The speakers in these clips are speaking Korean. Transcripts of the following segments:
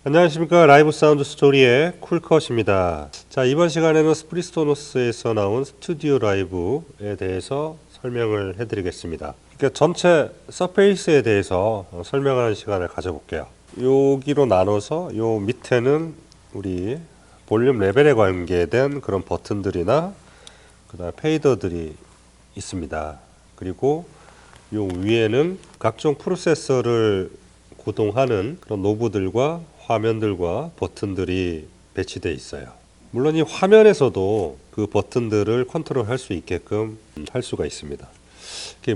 안녕하십니까. 라이브 사운드 스토리의 쿨컷입니다. 자, 이번 시간에는 스프리스토노스에서 나온 스튜디오 라이브에 대해서 설명을 해드리겠습니다. 그러니까 전체 서페이스에 대해서 설명하는 시간을 가져볼게요. 여기로 나눠서 요 밑에는 우리 볼륨 레벨에 관계된 그런 버튼들이나 그다음 페이더들이 있습니다. 그리고 요 위에는 각종 프로세서를 구동하는 그런 노브들과 화면들과 버튼들이 배치되어 있어요. 물론 이 화면에서도 그 버튼들을 컨트롤할 수 있게끔 할 수가 있습니다.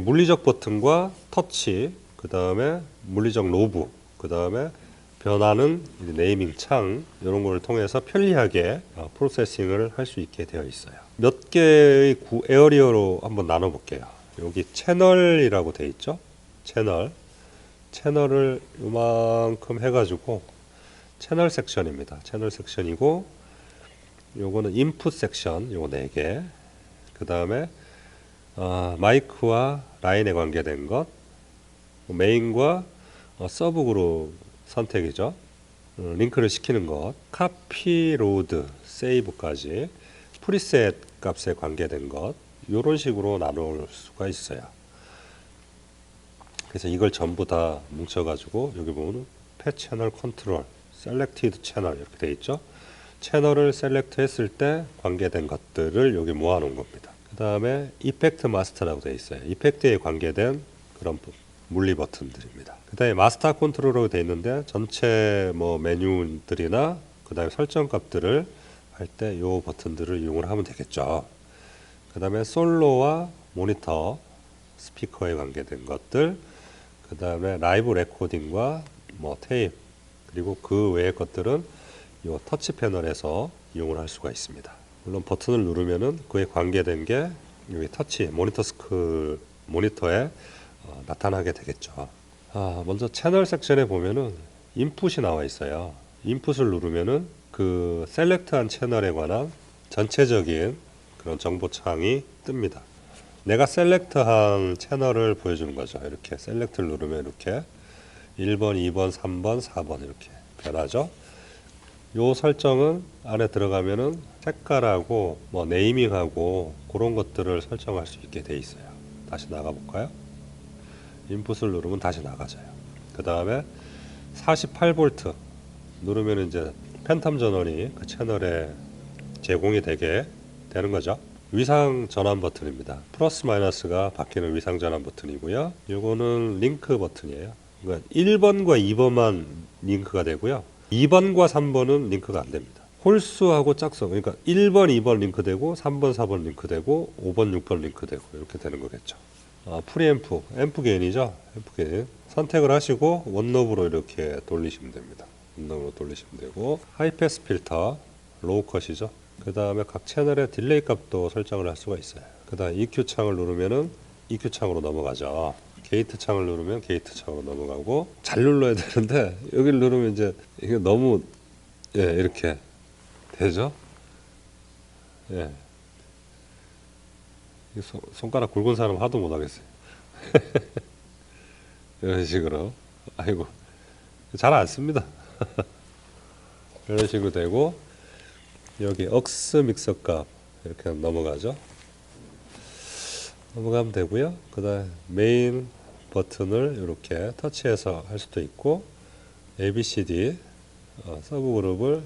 물리적 버튼과 터치, 그 다음에 물리적 노브, 그 다음에 변하는 네이밍 창, 이런 걸 통해서 편리하게 프로세싱을 할 수 있게 되어 있어요. 몇 개의 에어리어로 한번 나눠 볼게요. 여기 채널이라고 되어 있죠. 채널을 요만큼 해가지고 채널 섹션입니다. 채널 섹션이고, 요거는 인풋 섹션, 요거 4개. 그 다음에 마이크와 라인에 관계된 것, 메인과 서브 그룹 선택이죠. 링크를 시키는 것, 카피, 로드, 세이브까지, 프리셋 값에 관계된 것, 요런 식으로 나눌 수가 있어요. 그래서 이걸 전부 다 뭉쳐가지고 여기 보면 펫 채널 컨트롤, 셀렉티드 채널 이렇게 되어 있죠. 채널을 셀렉트 했을 때 관계된 것들을 여기 모아놓은 겁니다. 그 다음에 이펙트 마스터라고 되어 있어요. 이펙트에 관계된 그런 물리 버튼들입니다. 그 다음에 마스터 컨트롤러로 되어 있는데 전체 메뉴들이나 그 다음에 설정 값들을 할 때 이 버튼들을 이용을 하면 되겠죠. 그 다음에 솔로와 모니터, 스피커에 관계된 것들, 그 다음에 라이브 레코딩과 테이프, 그리고 그 외의 것들은 이 터치 패널에서 이용을 할 수가 있습니다. 물론 버튼을 누르면은 그에 관계된 게 여기 터치 모니터에 나타나게 되겠죠. 먼저 채널 섹션에 보면은 인풋이 나와 있어요. 인풋을 누르면은 그 셀렉트한 채널에 관한 전체적인 그런 정보창이 뜹니다. 내가 셀렉트한 채널을 보여주는 거죠. 이렇게 셀렉트를 누르면 이렇게 1번, 2번, 3번, 4번 이렇게 변하죠. 요 설정은 안에 들어가면은 색깔하고 네이밍하고 그런 것들을 설정할 수 있게 돼 있어요. 다시 나가 볼까요? 인풋을 누르면 다시 나가져요. 그 다음에 48V 누르면 이제 팬텀 전원이 그 채널에 제공이 되게 되는 거죠. 위상 전환 버튼입니다. 플러스 마이너스가 바뀌는 위상 전환 버튼이고요. 요거는 링크 버튼이에요. 그러니까 1번과 2번만 링크가 되고요. 2번과 3번은 링크가 안 됩니다. 홀수하고 짝수, 그러니까 1번, 2번 링크되고 3번, 4번 링크되고 5번, 6번 링크되고 이렇게 되는 거겠죠. 프리앰프, 앰프 게인이죠. 앰프 게인 선택을 하시고 원노브로 이렇게 돌리시면 됩니다. 원노브로 돌리시면 되고, 하이패스 필터, 로우 컷이죠. 그 다음에 각 채널의 딜레이 값도 설정을 할 수가 있어요. 그 다음 EQ 창을 누르면은 EQ 창으로 넘어가죠. 게이트 창을 누르면 게이트 창으로 넘어가고, 잘 눌러야 되는데 여기를 누르면 이제 이게 너무 이렇게 되죠. 손가락 굵은 사람 하도 못 하겠어요. 이런 식으로. 아이고, 잘 안 씁니다. 이런 식으로 되고, 여기 억스 믹서 값 이렇게 넘어가죠. 넘어가면 되고요. 그 다음 메인 버튼을 이렇게 터치해서 할 수도 있고, ABCD 서브 그룹을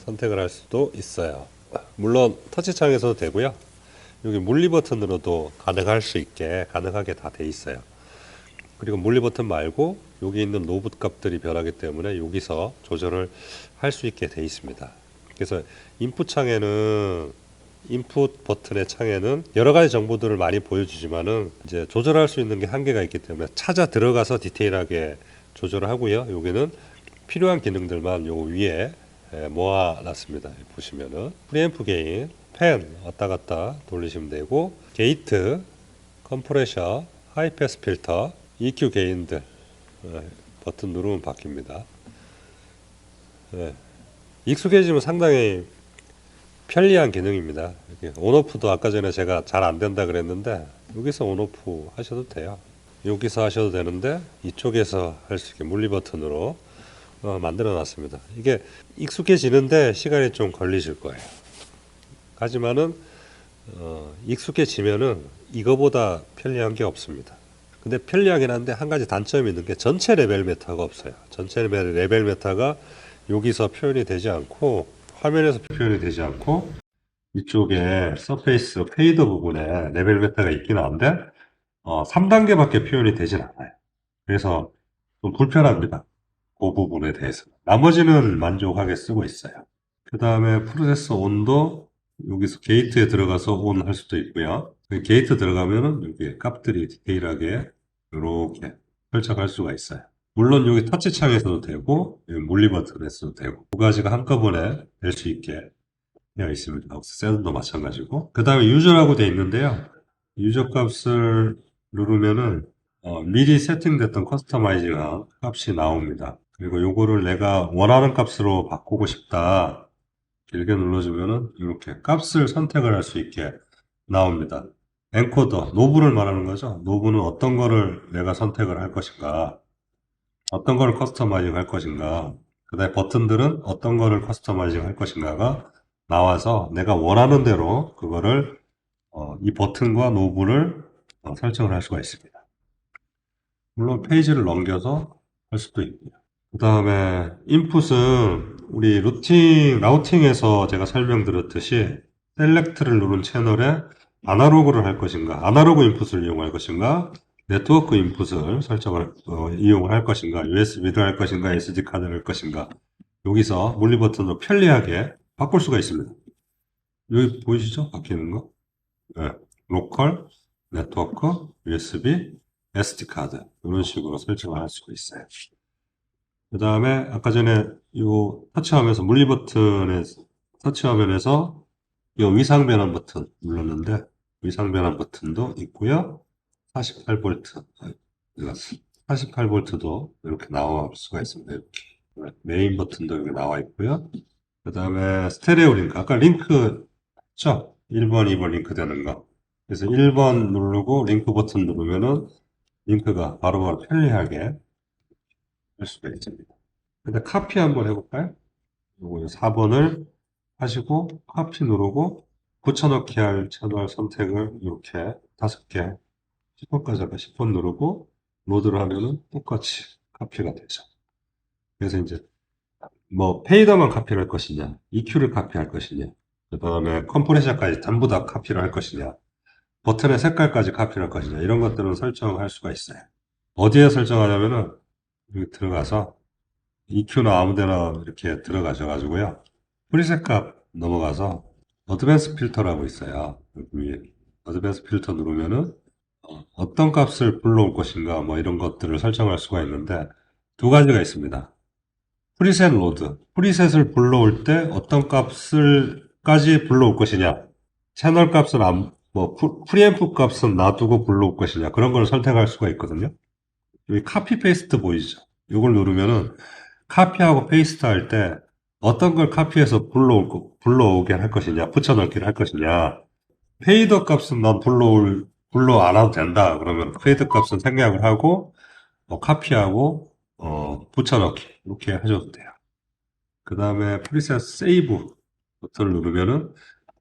선택을 할 수도 있어요. 물론 터치창에서도 되고요. 여기 물리 버튼으로도 가능하게 다 돼 있어요. 그리고 물리 버튼 말고 여기 있는 노브 값들이 변하기 때문에 여기서 조절을 할 수 있게 돼 있습니다. 그래서 인풋 버튼의 창에는 여러 가지 정보들을 많이 보여주지만은 이제 조절할 수 있는 게 한계가 있기 때문에 찾아 들어가서 디테일하게 조절을 하고요. 여기는 필요한 기능들만 요 위에 모아놨습니다. 보시면은 프리앰프 게인, 펜 왔다 갔다 돌리시면 되고, 게이트, 컴프레셔, 하이패스 필터, EQ 게인들 버튼 누르면 바뀝니다. 익숙해지면 상당히 편리한 기능입니다. 온오프도 아까 전에 제가 잘 안 된다 그랬는데 여기서 온오프 하셔도 돼요. 여기서 하셔도 되는데 이쪽에서 할 수 있게 물리 버튼으로 만들어 놨습니다. 이게 익숙해지는데 시간이 좀 걸리실 거예요. 하지만은 익숙해지면은 이거보다 편리한 게 없습니다. 근데 편리하긴 한데 한 가지 단점이 있는 게 전체 레벨 메타가 없어요. 전체 레벨 메타가 여기서 표현이 되지 않고 화면에서 표현이 되지 않고 이쪽에 서페이스 페이더 부분에 레벨 메타가 있긴 한데 3단계밖에 표현이 되진 않아요. 그래서 좀 불편합니다. 그 부분에 대해서. 나머지는 만족하게 쓰고 있어요. 그 다음에 프로세서 온도 여기서 게이트에 들어가서 온 할 수도 있고요. 게이트 들어가면은 여기 값들이 디테일하게 이렇게 설정할 수가 있어요. 물론 여기 터치 창에서도 되고 여기 물리 버튼에서도 되고 두 가지가 한꺼번에 될 수 있게 되어 있습니다. 셋도 마찬가지고 그 다음에 유저라고 되어 있는데요. 유저 값을 누르면은 미리 세팅됐던 커스터마이징한 값이 나옵니다. 그리고 요거를 내가 원하는 값으로 바꾸고 싶다. 길게 눌러주면은 이렇게 값을 선택을 할 수 있게 나옵니다. 엔코더, 노브를 말하는 거죠. 노브는 어떤 거를 내가 선택을 할 것인가, 어떤 거를 커스터마이징 할 것인가, 그 다음에 버튼들은 어떤 거를 커스터마이징 할 것인가가 나와서 내가 원하는 대로 그거를 이 버튼과 노브를 설정을 할 수가 있습니다. 물론 페이지를 넘겨서 할 수도 있고요. 그 다음에 인풋은 우리 라우팅에서 제가 설명드렸듯이 셀렉트를 누른 채널에 아날로그를 할 것인가, 아날로그 인풋을 이용할 것인가, 네트워크 인풋을 이용을 할 것인가, USB를 할 것인가, SD 카드를 할 것인가, 여기서 물리 버튼으로 편리하게 바꿀 수가 있습니다. 여기 보이시죠? 바뀌는 거? 네. 로컬, 네트워크, USB, SD 카드 이런 식으로 설정을 할 수가 있어요. 그 다음에 아까 전에 이 터치하면서 물리 버튼에 터치화면에서 이 위상 변환 버튼 눌렀는데 위상 변환 버튼도 있고요. 48V 48V도 이렇게 나올 수가 있습니다. 이렇게 메인 버튼도 여기 나와 있고요. 그 다음에 스테레오 링크 아까 링크 했죠? 1번, 2번 링크 되는 거. 그래서 1번 누르고 링크 버튼 누르면은 링크가 바로바로 편리하게 할 수가 있습니다. 근데 카피 한번 해볼까요? 요거 4번을 하시고 카피 누르고 붙여넣기 할 채널 선택을 이렇게 5개 10번까지 할까 10번 누르고 로드를 하면은 똑같이 카피가 되죠. 그래서 이제 뭐 페이더만 카피를 할 것이냐 EQ를 카피할 것이냐 그 다음에 컴프레셔까지 전부 다 카피를 할 것이냐 버튼의 색깔까지 카피를 할 것이냐 이런 것들은 설정할 수가 있어요. 어디에 설정하냐면은 여기 들어가서 EQ나 아무데나 이렇게 들어가셔가지고요. 프리셋 값 넘어가서 어드밴스 필터라고 있어요. 여기 어드밴스 필터 누르면은 어떤 값을 불러올 것인가 뭐 이런 것들을 설정할 수가 있는데 두 가지가 있습니다. 프리셋 로드. 프리셋을 불러올 때 어떤 값을까지 불러올 것이냐. 채널 값은 프리앰프 값은 놔두고 불러올 것이냐. 그런 걸 선택할 수가 있거든요. 여기 카피 페이스트 보이죠? 이걸 누르면은 카피하고 페이스트 할 때 어떤 걸 카피해서 불러오게 할 것이냐, 붙여넣기를 할 것이냐. 페이더 값은 난 불러 안 해도 된다. 그러면 페이더 값은 생략을 하고, 카피하고, 붙여넣기. 이렇게 하셔도 돼요. 그 다음에 프리셋 세이브 버튼을 누르면은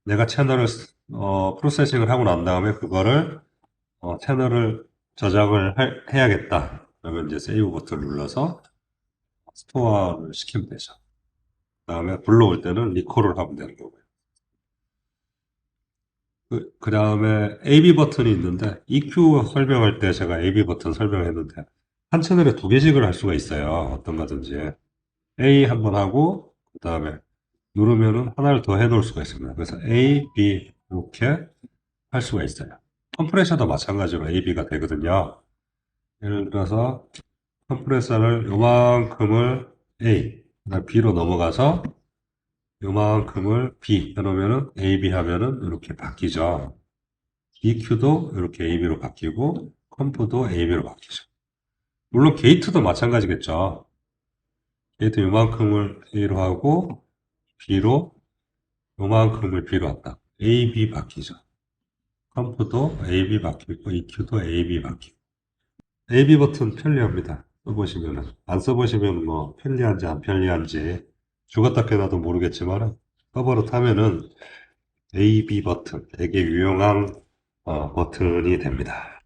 내가 채널을, 프로세싱을 하고 난 다음에 그거를, 채널을 해야겠다. 그러면 이제 세이브 버튼을 눌러서 스토어를 시키면 되죠. 그 다음에 불러올 때는 리콜을 하면 되는 거고요. 그 다음에 AB 버튼이 있는데 EQ 설명할 때 제가 AB 버튼 설명했는데 한 채널에 두 개씩을 할 수가 있어요. 어떤 거든지 A 한번 하고 그 다음에 누르면은 하나를 더 해놓을 수가 있습니다. 그래서 A, B 이렇게 할 수가 있어요. 컴프레셔도 마찬가지로 A, B가 되거든요. 예를 들어서 컴프레서를 요만큼을 A, 그다음 B로 넘어가서 요만큼을 B 해놓으면은 AB 하면은 이렇게 바뀌죠. EQ도 이렇게 AB로 바뀌고 컴프도 AB로 바뀌죠. 물론 게이트도 마찬가지겠죠. 게이트 요만큼을 A로 하고 B로 요만큼을 B로 한다. AB 바뀌죠. 컴프도 AB 바뀌고 EQ도 AB 바뀌고 AB 버튼 편리합니다. 써보시면은, 안 써보시면 뭐 편리한지 안 편리한지 죽었다 깨나도 모르겠지만 서버로 타면은 AB 버튼 되게 유용한 버튼이 됩니다.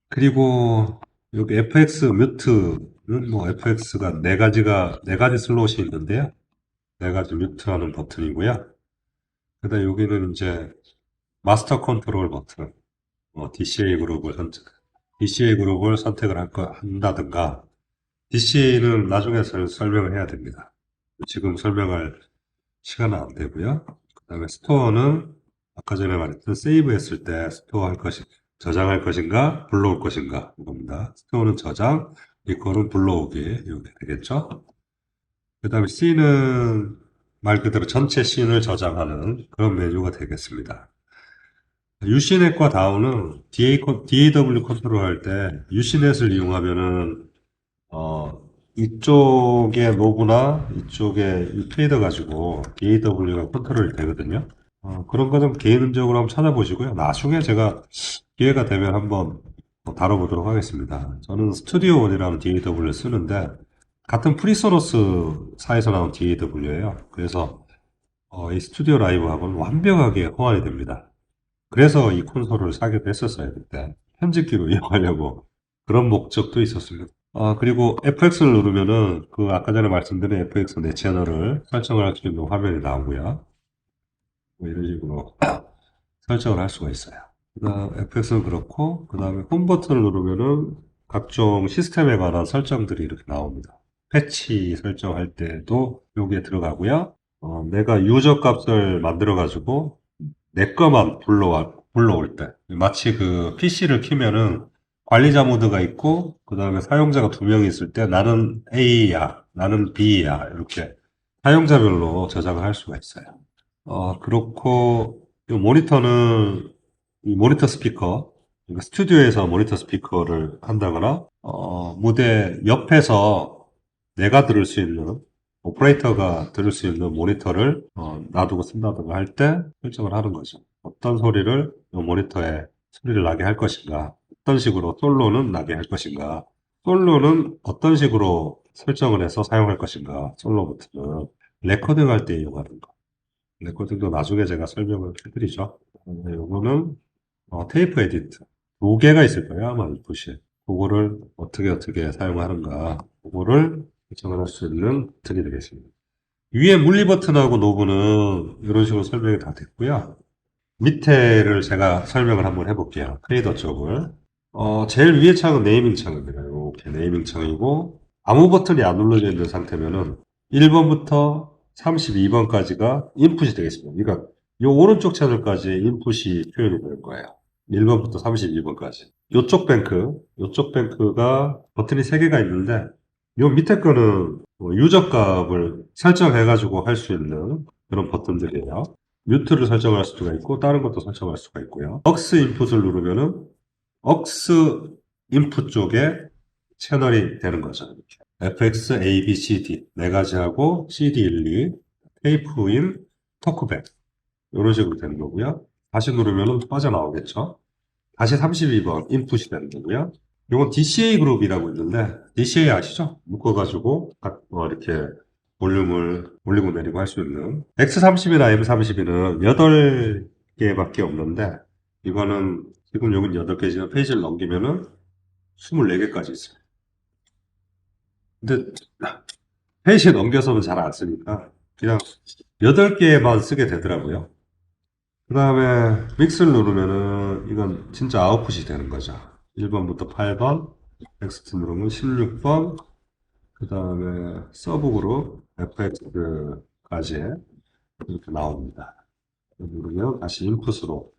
그리고 여기 FX 뮤트는 뭐 FX가 네 가지 슬롯이 있는데요. 네 가지 뮤트하는 버튼이고요. 그다음 여기는 이제 마스터 컨트롤 버튼, DCA 그룹을 선택을 한다든가, DCA는 나중에 설명을 해야 됩니다. 지금 설명할 시간은 안 되고요. 그 다음에 스토어는 아까 전에 말했던 세이브 했을 때 저장할 것인가, 불러올 것인가, 이겁니다. 스토어는 저장, 리콜은 불러오기, 이렇게 되겠죠. 그 다음에 C는 말 그대로 전체 씬을 저장하는 그런 메뉴가 되겠습니다. 유시넷과 다운은 DAW 컨트롤 할 때 유시넷을 이용하면은 이쪽에 노브나 이쪽에 이 페이더 가지고 DAW가 컨트롤이 되거든요. 그런 거 좀 개인적으로 한번 찾아보시고요. 나중에 제가 기회가 되면 한번 다뤄보도록 하겠습니다. 저는 스튜디오 원이라는 DAW를 쓰는데 같은 프리소노스사에서 나온 DAW예요. 그래서 이 스튜디오 라이브하고는 완벽하게 호환이 됩니다. 그래서 이 콘솔을 사기도 했었어요, 그때. 편집기로 이용하려고. 그런 목적도 있었습니다. 그리고 FX를 누르면은 그 아까 전에 말씀드린 FX 내 채널을 설정을 할 수 있는 화면이 나오고요. 뭐 이런 식으로 설정을 할 수가 있어요. 그다음 FX는 그렇고 그다음에 홈 버튼을 누르면은 각종 시스템에 관한 설정들이 이렇게 나옵니다. 패치 설정할 때도 여기에 들어가고요. 내가 유저 값을 만들어 가지고 내 거만 불러올 때. 마치 그 PC를 키면은 관리자 모드가 있고, 그 다음에 사용자가 두 명이 있을 때 나는 A야, 나는 B야, 이렇게 사용자별로 저장을 할 수가 있어요. 그렇고, 이 모니터는 이 모니터 스피커, 그러니까 스튜디오에서 모니터 스피커를 한다거나, 무대 옆에서 내가 들을 수 있는, 오퍼레이터가 들을 수 있는 모니터를 놔두고 쓴다든가 할 때 설정을 하는 거죠. 어떤 소리를 이 모니터에 소리를 나게 할 것인가, 어떤 식으로 솔로는 나게 할 것인가, 솔로는 어떤 식으로 설정을 해서 사용할 것인가, 솔로 버튼은 레코딩 할 때 이용하는 거. 레코딩도 나중에 제가 설명을 해드리죠. 요거는 테이프 에디트. 두 개가 있을 거예요, 아마 인풋이. 그거를 어떻게 사용하는가, 그거를 결정을 할 수 있는 버튼이 되겠습니다. 위에 물리 버튼하고 노브는 이런 식으로 설명이 다 됐고요. 밑에를 제가 설명을 한번 해볼게요. 페이더 쪽을. 제일 위에 창은 네이밍 창입니다. 이렇게 네이밍 창이고, 아무 버튼이 안 눌러져 있는 상태면은 1번부터 32번까지가 인풋이 되겠습니다. 그러니까 이 오른쪽 채널까지 인풋이 표현이 될 거예요. 1번부터 32번까지. 요쪽 뱅크가 버튼이 3개가 있는데, 요 밑에 거는 유저 값을 설정해가지고 할 수 있는 그런 버튼들이에요. 뮤트를 설정할 수가 있고 다른 것도 설정할 수가 있고요. 억스 인풋을 누르면은 억스 인풋 쪽에 채널이 되는 거죠. 이렇게. FX, A, B, C, D 네 가지하고 CD 1, 2, 테이프 인, 토크백 이런 식으로 되는 거고요. 다시 누르면은 빠져나오겠죠. 다시 32번 인풋이 되는 거고요. 이건 DCA 그룹이라고 있는데 DCA 아시죠? 묶어가지고 이렇게 볼륨을 올리고 내리고 할 수 있는 X30이나 M32는 8개밖에 없는데 이거는 지금 여기 8개지만 페이지를 넘기면은 24개까지 있어요. 근데 페이지 넘겨서는 잘 안 쓰니까 그냥 8개만 쓰게 되더라고요. 그 다음에 믹스를 누르면은 이건 진짜 아웃풋이 되는 거죠. 1번부터 8번, 넥스트 누르면 16번, 그 다음에 서브 그룹, FX까지 이렇게 나옵니다. 누르면 다시 인풋으로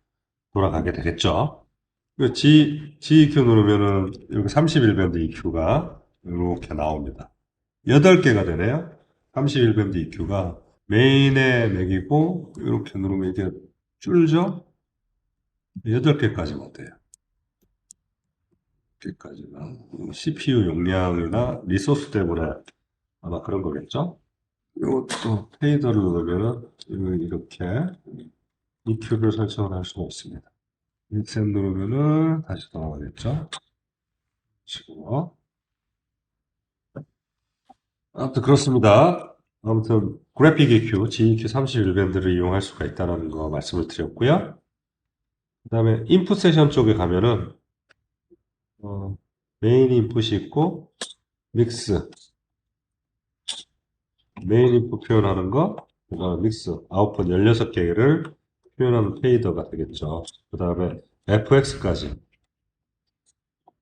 돌아가게 되겠죠. GEQ 누르면은 여기 31밴드 EQ가 이렇게 나옵니다. 8개가 되네요. 31밴드 EQ가 메인에 맥이고 이렇게 누르면 이게 줄죠? 8개까지만 돼요. 8개까지만. CPU 용량이나 리소스 때문에 아마 그런 거겠죠? 이것도 페이더를 누르면은 이렇게 EQ를 설정을 할 수가 있습니다. 믹셋 누르면은 다시 돌아가겠죠? 치고 아무튼 그렇습니다. 아무튼 그래픽 EQ, GEQ 31밴드를 이용할 수가 있다는 거 말씀을 드렸고요. 그 다음에 인풋 세션 쪽에 가면은 어, 메인 인풋이 있고 믹스, 메인 인풋 표현하는 거, 그 다음에 믹스, 아웃풋 16개를 표현하는 페이더가 되겠죠. 그 다음에 FX까지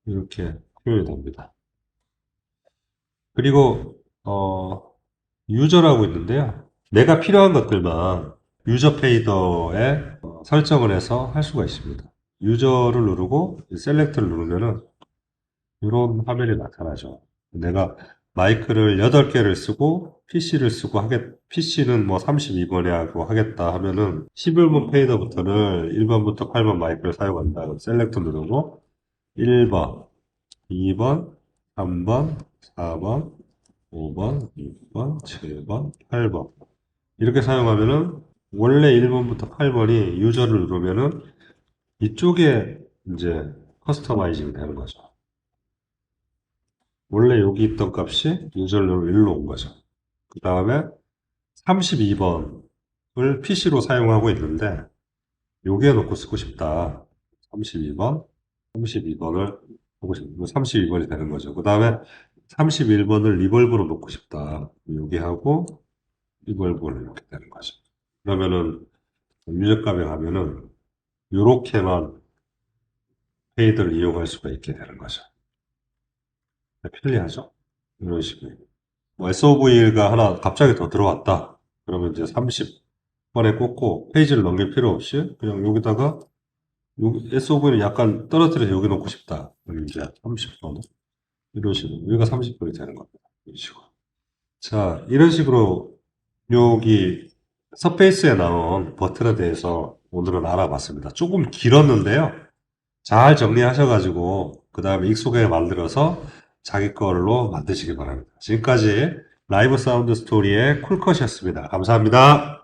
이렇게 표현이 됩니다. 그리고 유저라고 있는데요. 내가 필요한 것들만 유저 페이더에 설정을 해서 할 수가 있습니다. 유저를 누르고 셀렉트를 누르면은 이런 화면이 나타나죠. 내가 마이크를 8개를 쓰고 PC를 쓰고 PC는 뭐 32번에 하고 하겠다 하면은 11번 페이더부터는 1번부터 8번 마이크를 사용한다. 그럼 셀렉트 누르고 1번, 2번, 3번, 4번, 5번, 6번, 7번, 8번. 이렇게 사용하면은 원래 1번부터 8번이 유저를 누르면은 이쪽에 이제 커스터마이징이 되는 거죠. 원래 여기 있던 값이 유저를 누르면 일로 온 거죠. 그 다음에 32번을 PC로 사용하고 있는데 여기에 놓고 쓰고 싶다. 32번, 32번을 보고 싶고 32번이 되는 거죠. 그 다음에 31번을 리벌브로 놓고 싶다. 여기 하고 리벌브를 이렇게 되는 거죠. 그러면은 유저값에 가면은 요렇게만 페이드를 이용할 수가 있게 되는 거죠. 편리하죠? 이런 식으로. 뭐 SOV가 하나 갑자기 더 들어왔다. 그러면 이제 30번에 꽂고 페이지를 넘길 필요 없이 그냥 여기다가 SOV는 약간 떨어뜨려서 여기 놓고 싶다. 그럼 이제 30번 이런 식으로 여기가 30번이 되는 겁니다. 이런 식으로. 자, 이런 식으로 여기 서페이스에 나온 버튼에 대해서 오늘은 알아봤습니다. 조금 길었는데요. 잘 정리하셔가지고 그 다음에 익숙하게 만들어서 자기 걸로 만드시기 바랍니다. 지금까지 라이브 사운드 스토리의 쿨컷이었습니다. 감사합니다.